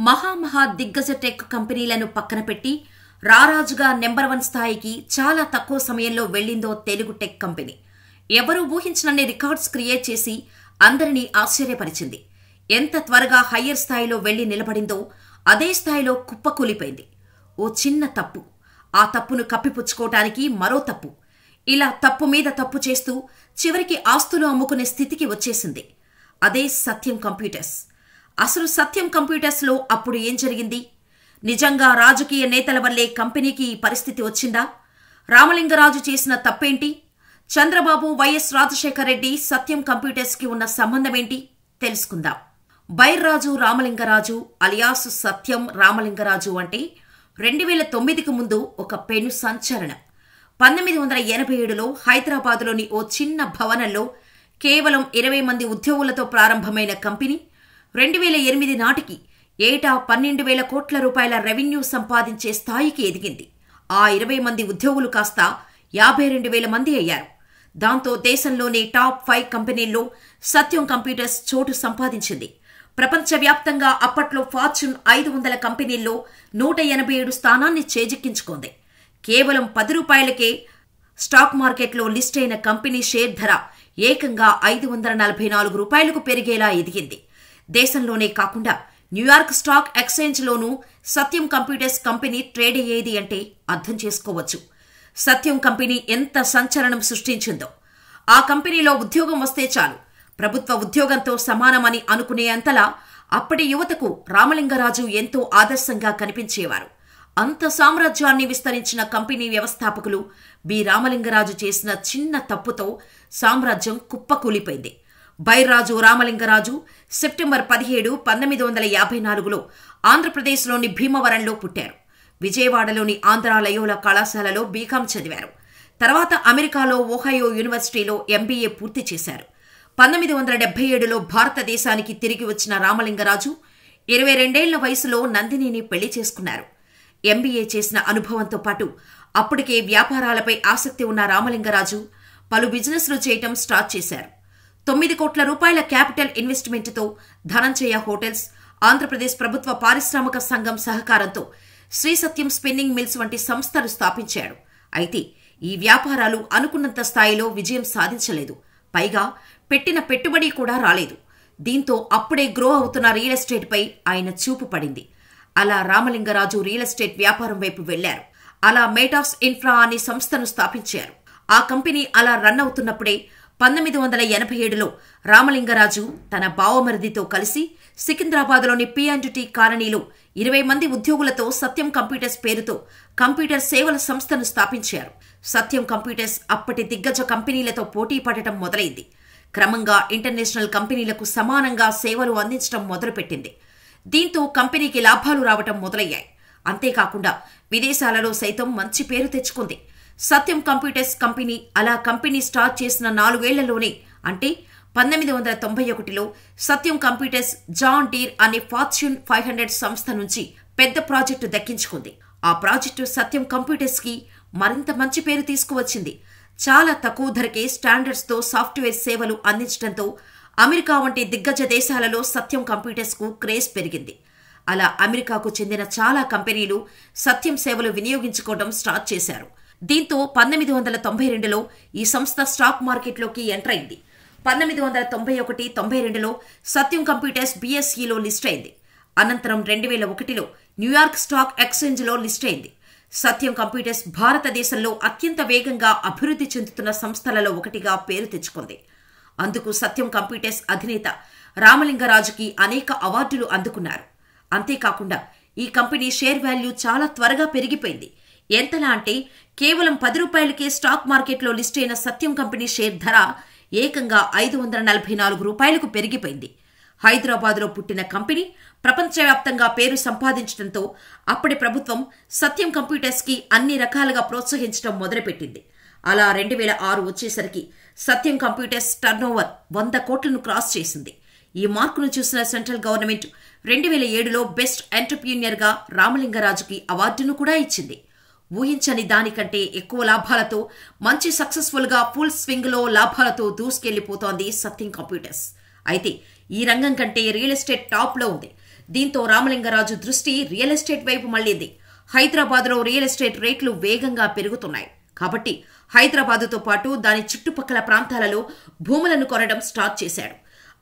మహా దిగ్గజ టెక్ కంపెనీలను పక్కన పెట్టి రారాజుగా నెంబర్ 1 స్థాయికి చాలా తక్కువ సమయంలో వెళ్లిందో తెలుగు టెక్ కంపెనీ. ఎవరూ ఊహించనన్ని రికార్డ్స్ క్రియేట్ చేసి అందరినీ ఆశ్చర్యపరిచింది. ఎంత త్వరగా హయ్యర్ స్థాయిలో వెళ్లి నిలబడిందో అదే స్థాయిలో కుప్పకూలిపోయింది. ఓ చిన్న తప్పు, ఆ తప్పును కప్పిపుచ్చుకోవటానికి మరో తప్పు, ఇలా తప్పు మీద తప్పు చేస్తూ చివరికి ఆస్తులు అమ్ముకునే స్థితికి వచ్చేసింది. అదే సత్యం కంప్యూటర్స్. అసలు సత్యం కంప్యూటర్స్ లో అప్పుడు ఏం జరిగింది? నిజంగా రాజకీయ నేతల వల్లే కంపెనీకి ఈ పరిస్థితి వచ్చిందా? రామలింగరాజు చేసిన తప్పేంటి? చంద్రబాబు, వైఎస్ రాజశేఖర రెడ్డి, సత్యం కంప్యూటర్స్ కి ఉన్న సంబంధమేంటి? తెలుసుకుందాం. బైర్రాజు రామలింగరాజు అలియాస్ సత్యం రామలింగరాజు అంటే 2009కు ముందు ఒక పెను సంచలనం. 1987లో హైదరాబాదులోని ఓ చిన్న భవనంలో కేవలం 20 మంది ఉద్యోగులతో ప్రారంభమైన కంపెనీ 2008 నాటికి ఏటా 12,000 కోట్ల రూపాయల రెవెన్యూ సంపాదించే స్థాయికి ఎదిగింది. ఆ 20 మంది ఉద్యోగులు కాస్త 52,000 మంది అయ్యారు. దాంతో దేశంలోని టాప్ 5 కంపెనీల్లో సత్యం కంప్యూటర్స్ చోటు సంపాదించింది. ప్రపంచవ్యాప్తంగా అప్పట్లో ఫార్చ్యూన్ 500 కంపెనీల్లో 187 స్థానాన్ని చేజిక్కించుకుంది. కేవలం 10 రూపాయలకే స్టాక్ మార్కెట్లో లిస్ట్ అయిన కంపెనీ షేర్ ధర ఏకంగా 544 రూపాయలకు పెరిగేలా ఎదిగింది. దేశంలోనే కాకుండా న్యూయార్క్ స్టాక్ ఎక్స్చేంజ్లోనూ సత్యం కంప్యూటర్స్ కంపెనీ ట్రేడ్ అయ్యేది అంటే అర్థం చేసుకోవచ్చు. సత్యం కంపెనీ ఎంత సంచలనం సృష్టించిందో. ఆ కంపెనీలో ఉద్యోగం వస్తే చాలు, ప్రభుత్వ ఉద్యోగంతో సమానమని అనుకునే అంతలా అప్పటి యువతకు రామలింగరాజు ఎంతో ఆదర్శంగా కనిపించేవారు. అంత సామ్రాజ్యాన్ని విస్తరించిన కంపెనీ వ్యవస్థాపకులు బి రామలింగరాజు చేసిన చిన్న తప్పుతో సామ్రాజ్యం కుప్పకూలిపోయింది. బైర్రాజు రామలింగరాజు సెప్టెంబర్ 17, 1954లో ఆంధ్రప్రదేశ్లోని భీమవరంలో పుట్టారు. విజయవాడలోని ఆంధ్ర లయోలా కళాశాలలో బీకాం చదివారు. తర్వాత అమెరికాలో ఓహయో యూనివర్సిటీలో ఎంబీఏ పూర్తి చేశారు. 1977లో భారతదేశానికి తిరిగి వచ్చిన రామలింగరాజు 22 వయసులో నందినిని పెళ్లి చేసుకున్నారు. ఎంబీఏ చేసిన అనుభవంతో పాటు అప్పటికే వ్యాపారాలపై ఆసక్తి ఉన్న రామలింగరాజు పలు బిజినెస్లు చేయటం స్టార్ట్ చేశారు. 9 కోట్ల రూపాయల క్యాపిటల్ ఇన్వెస్ట్మెంట్తో ధనంజయ హోటల్స్, ఆంధ్రప్రదేశ్ ప్రభుత్వ పారిశ్రామిక సంఘం సహకారంతో శ్రీ సత్యం స్పిన్నింగ్ మిల్స్ వంటి సంస్థలు స్థాపించాడు. అయితే ఈ వ్యాపారాలు అనుకున్నంత స్థాయిలో విజయం సాధించలేదు. పైగా పెట్టిన పెట్టుబడి కూడా రాలేదు. దీంతో అప్పుడే గ్రో అవుతున్న రియల్ ఎస్టేట్ పై ఆయన చూపు పడింది. అలా రామలింగరాజు రియల్ ఎస్టేట్ వ్యాపారం వైపు వెళ్లారు. అలా మేటాస్ ఇన్ఫ్రా అనే సంస్థను స్థాపించారు. ఆ కంపెనీ అలా రన్ అవుతున్నప్పుడే 1987లో రామలింగరాజు తన బావమరిదితో కలిసి సికింద్రాబాద్లోని P&T కాలనీలో 20 మంది ఉద్యోగులతో సత్యం కంప్యూటర్స్ పేరుతో కంప్యూటర్ సేవల సంస్థను స్థాపించారు. సత్యం కంప్యూటర్స్ అప్పటి దిగ్గజ కంపెనీలతో పోటీ పడటం మొదలైంది. క్రమంగా ఇంటర్నేషనల్ కంపెనీలకు సమానంగా సేవలు అందించడం మొదలుపెట్టింది. దీంతో కంపెనీకి లాభాలు రావటం మొదలయ్యాయి. అంతేకాకుండా విదేశాలలో సైతం మంచి పేరు తెచ్చుకుంది. సత్యం కంప్యూటర్స్ కంపెనీ అలా కంపెనీ స్టార్ట్ చేసిన 4 ఏళ్లలోనే అంటే 1991లో సత్యం కంప్యూటర్స్ జాన్ డీర్ అనే ఫార్చ్యూన్ 500 సంస్థ నుంచి పెద్ద ప్రాజెక్టు దక్కించుకుంది. ఆ ప్రాజెక్టు సత్యం కంప్యూటర్స్ కి మరింత మంచి పేరు తీసుకువచ్చింది. చాలా తక్కువ ధరకే స్టాండర్డ్స్ తో సాఫ్ట్వేర్ సేవలు అందించడంతో అమెరికా వంటి దిగ్గజ దేశాలలో సత్యం కంప్యూటర్స్ కు క్రేజ్ పెరిగింది. అలా అమెరికాకు చెందిన చాలా కంపెనీలు సత్యం సేవలు వినియోగించుకోవడం స్టార్ట్ చేశారు. దీంతో 1992లో ఈ సంస్థ స్టాక్ మార్కెట్లోకి ఎంటర్ అయింది. 1991-92లో సత్యం కంప్యూటర్స్ BSEలో లిస్ట్ అయింది. అనంతరం 2001లో న్యూయార్క్ స్టాక్ ఎక్స్చేంజ్లో లిస్ట్ అయింది. సత్యం కంప్యూటర్స్ భారతదేశంలో అత్యంత వేగంగా అభివృద్ధి చెందుతున్న సంస్థలలో ఒకటిగా పేరు తెచ్చుకుంది. అందుకు సత్యం కంప్యూటర్స్ అధినేత రామలింగరాజుకి అనేక అవార్డులు అందుకున్నారు. అంతేకాకుండా ఈ కంపెనీ షేర్ వాల్యూ చాలా త్వరగా పెరిగిపోయింది. ఎంతలా అంటే కేవలం 10 రూపాయలకే స్టాక్ మార్కెట్లో లిస్ట్ అయిన సత్యం కంపెనీ షేర్ ధర ఏకంగా 544 రూపాయలకు పెరిగిపోయింది. హైదరాబాద్లో పుట్టిన కంపెనీ ప్రపంచవ్యాప్తంగా పేరు సంపాదించడంతో అప్పటి ప్రభుత్వం సత్యం కంప్యూటర్స్ కి అన్ని రకాలుగా ప్రోత్సహించడం మొదలుపెట్టింది. అలా 2006 వచ్చేసరికి సత్యం కంప్యూటర్స్ టర్నోవర్ 100 కోట్లను క్రాస్ చేసింది. ఈ మార్కును చూసిన సెంట్రల్ గవర్నమెంట్ 2007లో బెస్ట్ ఎంటర్‌ప్రెన్యూర్ గా రామలింగరాజుకి అవార్డును కూడా ఇచ్చింది. ఊహించని దానికంటే ఎక్కువ లాభాలతో మంచి సక్సెస్ఫుల్ గా ఫుల్ స్వింగ్ లో లాభాలతో దూసుకెళ్లిపోతోంది సత్యం కంప్యూటర్స్. అయితే ఈ రంగం కంటే రియల్ ఎస్టేట్ టాప్ లో ఉంది. దీంతో రామలింగరాజు దృష్టి రియల్ ఎస్టేట్ వైపు మళ్లింది. హైదరాబాద్లో రియల్ ఎస్టేట్ రేట్లు వేగంగా పెరుగుతున్నాయి కాబట్టి హైదరాబాదుతో పాటు దాని చుట్టుపక్కల ప్రాంతాలలో భూములను కొనడం స్టార్ట్ చేశాడు.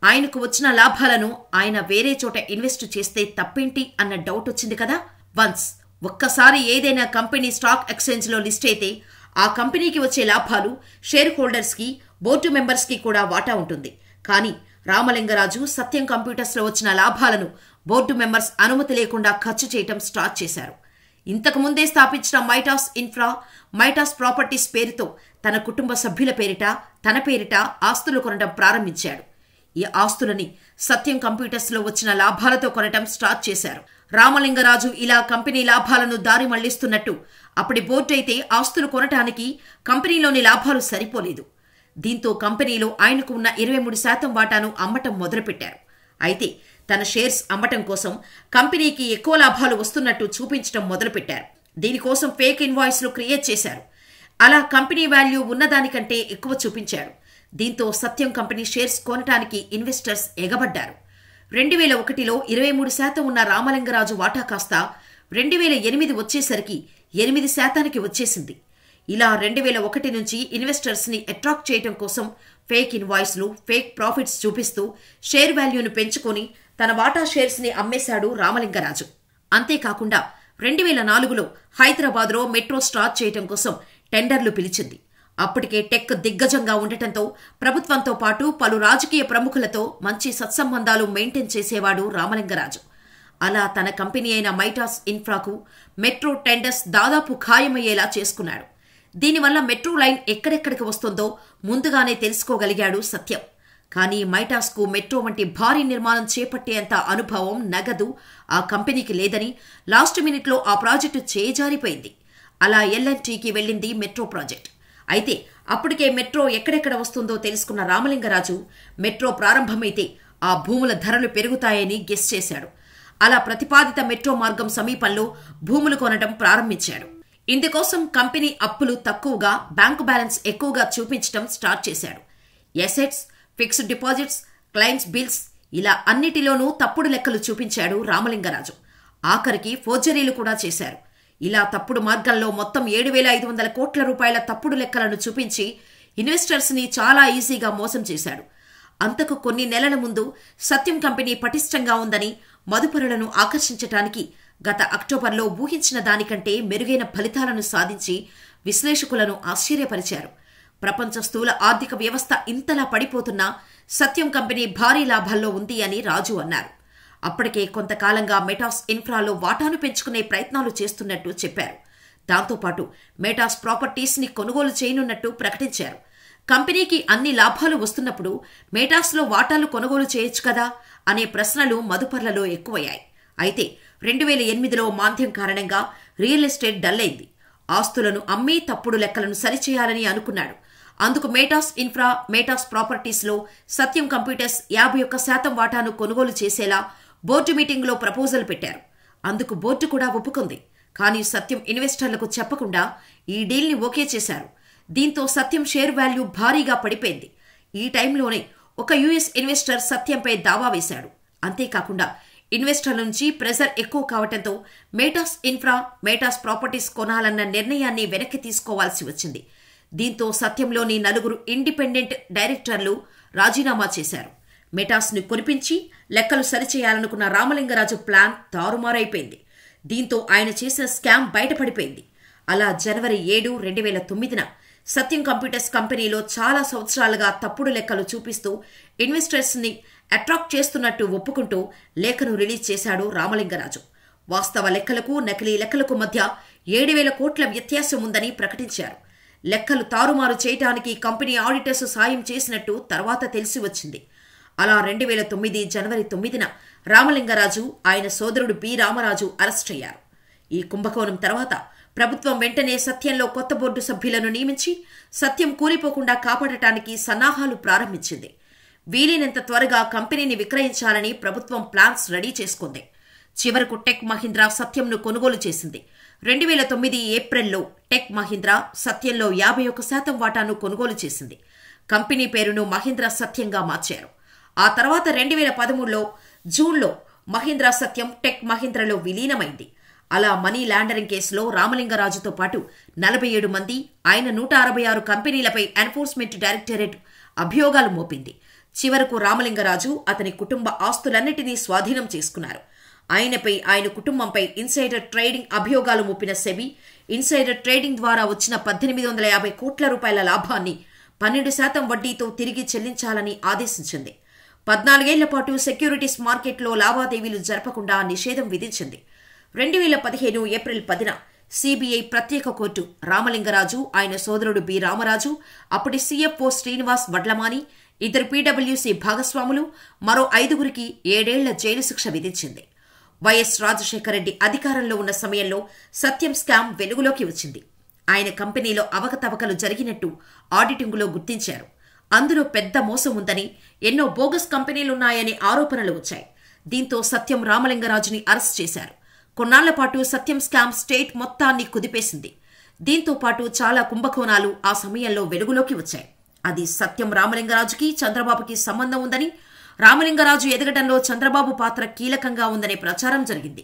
ఆయనకు వచ్చిన లాభాలను ఆయన వేరే చోట ఇన్వెస్ట్ చేస్తే తప్పేంటి అన్న డౌట్ వచ్చింది కదా. ఒక్కసారి ఏదైనా కంపెనీ స్టాక్ ఎక్స్చేంజ్ లో లిస్ట్ అయితే ఆ కంపెనీకి వచ్చే లాభాలు షేర్ హోల్డర్స్ కి, బోర్డు మెంబర్స్ కి కూడా వాటా ఉంటుంది. కానీ రామలింగరాజు సత్యం కంప్యూటర్స్ లో వచ్చిన లాభాలను బోర్డు మెంబర్స్ అనుమతి లేకుండా ఖర్చు చేయటం స్టార్ట్ చేశారు. ఇంతకు ముందే స్థాపించిన మైటాస్ ఇన్ఫ్రా, మైటాస్ ప్రాపర్టీస్ పేరుతో తన కుటుంబ సభ్యుల పేరిట, తన పేరిట ఆస్తులు కొనడం ప్రారంభించాడు. ఈ ఆస్తులని సత్యం కంప్యూటర్స్ లో వచ్చిన లాభాలతో కొనటం స్టార్ట్ చేశారు. రామలింగరాజు ఇలా కంపెనీ లాభాలను దారి మళ్లిస్తున్నట్టు అప్పటి బోర్డు అయితే ఆస్తులు కొనటానికి కంపెనీలోని లాభాలు సరిపోలేదు. దీంతో కంపెనీలో ఆయనకు ఉన్న 23% వాటాను అమ్మటం మొదలుపెట్టారు. అయితే తన షేర్స్ అమ్మటం కోసం కంపెనీకి ఎక్కువ లాభాలు వస్తున్నట్టు చూపించడం మొదలుపెట్టారు. దీనికోసం ఫేక్ ఇన్వాయిస్లు క్రియేట్ చేశారు. అలా కంపెనీ వాల్యూ ఉన్నదానికంటే ఎక్కువ చూపించాడు. దీంతో సత్యం కంపెనీ షేర్స్ కొనటానికి ఇన్వెస్టర్స్ ఎగబడ్డారు. 2001లో 23% ఉన్న రామలింగరాజు వాటా కాస్త 2008 వచ్చేసరికి 8% వచ్చేసింది. ఇలా 2001 నుంచి ఇన్వెస్టర్స్ ని అట్రాక్ట్ చేయడం కోసం ఫేక్ ఇన్వాయిస్లు, ఫేక్ ప్రాఫిట్స్ చూపిస్తూ షేర్ వాల్యూను పెంచుకొని తన వాటా షేర్స్ ని అమ్మేశాడు రామలింగరాజు. అంతేకాకుండా 2004లో హైదరాబాద్లో మెట్రో స్టార్ట్ చేయడం కోసం టెండర్లు పిలిచింది. అప్పటికే టెక్ దిగ్గజంగా ఉండటంతో ప్రభుత్వంతో పాటు పలు రాజకీయ ప్రముఖులతో మంచి సత్సంబంధాలు మెయింటైన్ చేసేవాడు రామలింగరాజు. అలా తన కంపెనీ అయిన మైటాస్ ఇన్ఫ్రాకు మెట్రో టెండర్స్ దాదాపు ఖాయమయ్యేలా చేసుకున్నాడు. దీనివల్ల మెట్రో లైన్ ఎక్కడెక్కడికి వస్తుందో ముందుగానే తెలుసుకోగలిగాడు సత్యం. కానీ మైటాస్కు మెట్రో వంటి భారీ నిర్మాణం చేపట్టేంత అనుభవం, నగదు ఆ కంపెనీకి లేదని లాస్ట్ మినిట్లో ఆ ప్రాజెక్టు చేజారిపోయింది. అలా ఎల్ఎన్టీకి వెళ్లింది మెట్రో ప్రాజెక్ట్. అయితే అప్పటికే మెట్రో ఎక్కడెక్కడ వస్తుందో తెలుసుకున్న రామలింగరాజు మెట్రో ప్రారంభమైతే ఆ భూముల ధరలు పెరుగుతాయని గెస్ చేశాడు. అలా ప్రతిపాదిత మెట్రో మార్గం సమీపంలో భూములు కొనడం ప్రారంభించాడు. ఇందుకోసం కంపెనీ అప్పులు తక్కువగా, బ్యాంకు బ్యాలెన్స్ ఎక్కువగా చూపించడం స్టార్ట్ చేశాడు. Assets, fixed deposits, clients bills ఇలా అన్నిటిలోనూ తప్పుడు లెక్కలు చూపించాడు రామలింగరాజు. ఆఖరికి ఫోర్జరీలు కూడా చేశారు. ఇలా తప్పుడు మార్గంలో మొత్తం 7,500 కోట్ల రూపాయల తప్పుడు లెక్కలను చూపించి ఇన్వెస్టర్స్ ని చాలా ఈజీగా మోసం చేశాడు. అంతకు కొన్ని నెలల ముందు సత్యం కంపెనీ పటిష్టంగా ఉందని మదుపరులను ఆకర్షించటానికి గత అక్టోబర్లో ఊహించిన దానికంటే మెరుగైన ఫలితాలను సాధించి విశ్లేషకులను ఆశ్చర్యపరిచారు. ప్రపంచ స్థూల ఆర్థిక వ్యవస్థ ఇంతలా పడిపోతున్నా సత్యం కంపెనీ భారీ లాభాల్లో ఉంది అని రాజు అన్నారు. అప్పటికే కొంతకాలంగా మెటాస్ ఇన్ఫ్రాలో వాటాను పెంచుకునే ప్రయత్నాలు చేస్తున్నట్టు చెప్పారు. దాంతోపాటు మెటాస్ ప్రాపర్టీస్ ని కొనుగోలు చేయనున్నట్టు ప్రకటించారు. కంపెనీకి అన్ని లాభాలు వస్తున్నప్పుడు మెటాస్లో వాటాలు కొనుగోలు చేయొచ్చు కదా అనే ప్రశ్నలు మదుపర్లలో ఎక్కువయ్యాయి. అయితే 2008లో మాంద్యం కారణంగా రియల్ ఎస్టేట్ డల్ అయింది. ఆస్తులను అమ్మి తప్పుడు లెక్కలను సరిచేయాలని అనుకున్నాడు. అందుకు మేటాస్ ఇన్ఫ్రా, మేటాస్ ప్రాపర్టీస్లో సత్యం కంప్యూటర్స్ 51% వాటాను కొనుగోలు చేసేలా బోర్డు మీటింగ్లో ప్రపోజల్ పెట్టారు. అందుకు బోర్డు కూడా ఒప్పుకుంది. కానీ సత్యం ఇన్వెస్టర్లకు చెప్పకుండా ఈ డీల్ని ఓకే చేశారు. దీంతో సత్యం షేర్ వాల్యూ భారీగా పడిపోయింది. ఈ టైంలోనే ఒక యుఎస్ ఇన్వెస్టర్ సత్యంపై దావా వేశాడు. అంతేకాకుండా ఇన్వెస్టర్ల నుంచి ప్రెజర్ ఎక్కువ కావడంతో మేటాస్ ఇన్ఫ్రా, మేటాస్ ప్రాపర్టీస్ కొనాలన్న నిర్ణయాన్ని వెనక్కి తీసుకోవాల్సి వచ్చింది. దీంతో సత్యంలోని 4 ఇండిపెండెంట్ డైరెక్టర్లు రాజీనామా చేశారు. మెటాస్ ని కొనిపించి లెక్కలు సరిచేయాలనుకున్న రామలింగరాజు ప్లాన్ తారుమారైపోయింది. దీంతో ఆయన చేసిన స్కామ్ బయటపడిపోయింది. అలా జనవరి 7, 2009న సత్యం కంప్యూటర్స్ కంపెనీలో చాలా సంవత్సరాలుగా తప్పుడు లెక్కలు చూపిస్తూ ఇన్వెస్టర్స్ ని అట్రాక్ట్ చేస్తున్నట్టు ఒప్పుకుంటూ లేఖను రిలీజ్ చేశాడు రామలింగరాజు. వాస్తవ లెక్కలకు, నకిలీ లెక్కలకు మధ్య 7,000 కోట్ల వ్యత్యాసం ఉందని ప్రకటించారు. లెక్కలు తారుమారు చేయడానికి కంపెనీ ఆడిటర్స్ సాయం చేసినట్టు తర్వాత తెలిసి వచ్చింది. అలా 2009 జనవరి 9న రామలింగరాజు, ఆయన సోదరుడు బి రామరాజు అరెస్ట్ అయ్యారు. ఈ కుంభకోణం తర్వాత ప్రభుత్వం వెంటనే సత్యంలో కొత్త బోర్డు సభ్యులను నియమించి సత్యం కూలిపోకుండా కాపాడటానికి సన్నాహాలు ప్రారంభించింది. వీలైనంత త్వరగా కంపెనీని విక్రయించాలని ప్రభుత్వం ప్లాన్స్ రెడీ చేసుకుంది. చివరకు టెక్ మహీంద్రా సత్యంను కొనుగోలు చేసింది. 2009 ఏప్రిల్లో టెక్ మహీంద్రా సత్యంలో 51% వాటాను కొనుగోలు చేసింది. కంపెనీ పేరును మహీంద్రా సత్యంగా మార్చారు. ఆ తర్వాత 2013లో జూన్లో మహీంద్రా సత్యం టెక్ మహీంద్రలో విలీనమైంది. అలా మనీ లాండరింగ్ కేసులో రామలింగరాజుతో పాటు 47 మంది, ఆయన 166 కంపెనీలపై ఎన్ఫోర్స్మెంట్ డైరెక్టరేట్ అభియోగాలు మోపింది. చివరకు రామలింగరాజు అతని కుటుంబ ఆస్తులన్నిటినీ స్వాధీనం చేసుకున్నారు. ఆయనపై, ఆయన కుటుంబంపై ఇన్సైడర్ ట్రేడింగ్ అభియోగాలు మోపిన సెబీ ఇన్సైడర్ ట్రేడింగ్ ద్వారా వచ్చిన 1850 కోట్ల రూపాయల లాభాన్ని 12% వడ్డీతో తిరిగి చెల్లించాలని ఆదేశించింది. 14 ఏళ్ల పాటు సెక్యూరిటీస్ మార్కెట్లో లావాదేవీలు జరపకుండా నిషేధం విధించింది. 2015 ఏప్రిల్ 10న సిబిఐ ప్రత్యేక కోర్టు రామలింగరాజు, ఆయన సోదరుడు బి రామరాజు, అప్పటి సిఎఫ్ఓ శ్రీనివాస్ వడ్లమాని, 2 పీడబ్ల్యూసీ భాగస్వాములు, మరో 5గురికి 7 ఏళ్ల జైలు శిక్ష విధించింది. వైఎస్ రాజశేఖర రెడ్డి అధికారంలో ఉన్న సమయంలో సత్యం స్కామ్ వెలుగులోకి వచ్చింది. ఆయన కంపెనీలో అవకతవకలు జరిగినట్టు ఆడిటింగులో గుర్తించారు. అందులో పెద్ద మోసం ఉందని, ఎన్నో బోగస్ కంపెనీలున్నాయనే ఆరోపణలు వచ్చాయి. దీంతో సత్యం రామలింగరాజుని అరెస్ట్ చేశారు. కొన్నాళ్ల పాటు సత్యం స్కామ్ స్టేట్ మొత్తాన్ని కుదిపేసింది. దీంతో పాటు చాలా కుంభకోణాలు ఆ సమయంలో వెలుగులోకి వచ్చాయి. అది సత్యం రామలింగరాజుకి, చంద్రబాబుకి సంబంధం ఉందని, రామలింగరాజు ఎదగడంలో చంద్రబాబు పాత్ర కీలకంగా ఉందనే ప్రచారం జరిగింది.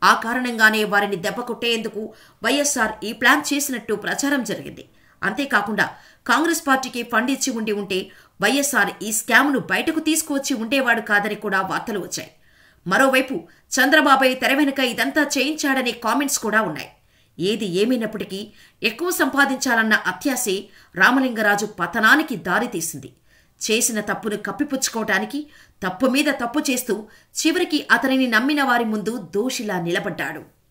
ఆ కారణంగానే వారిని దెబ్బకొట్టేందుకు వైఎస్ఆర్ ఈ ప్లాన్ చేసినట్టు ప్రచారం జరిగింది. అంతేకాకుండా కాంగ్రెస్ పార్టీకి ఫండ్ ఇచ్చి ఉంటే వైఎస్ఆర్ ఈ స్కామ్ను బయటకు తీసుకువచ్చి ఉండేవాడు కాదని కూడా వార్తలు వచ్చాయి. మరోవైపు చంద్రబాబు తెర వెనుక ఇదంతా చేయించాడనే కామెంట్స్ కూడా ఉన్నాయి. ఏది ఏమైనప్పటికీ ఎక్కువ సంపాదించాలన్న అత్యాశే రామలింగరాజు పతనానికి దారితీసింది. చేసిన తప్పును కప్పిపుచ్చుకోవటానికి తప్పు మీద తప్పు చేస్తూ చివరికి అతనిని నమ్మిన వారి ముందు దోషిలా నిలబడ్డాడు.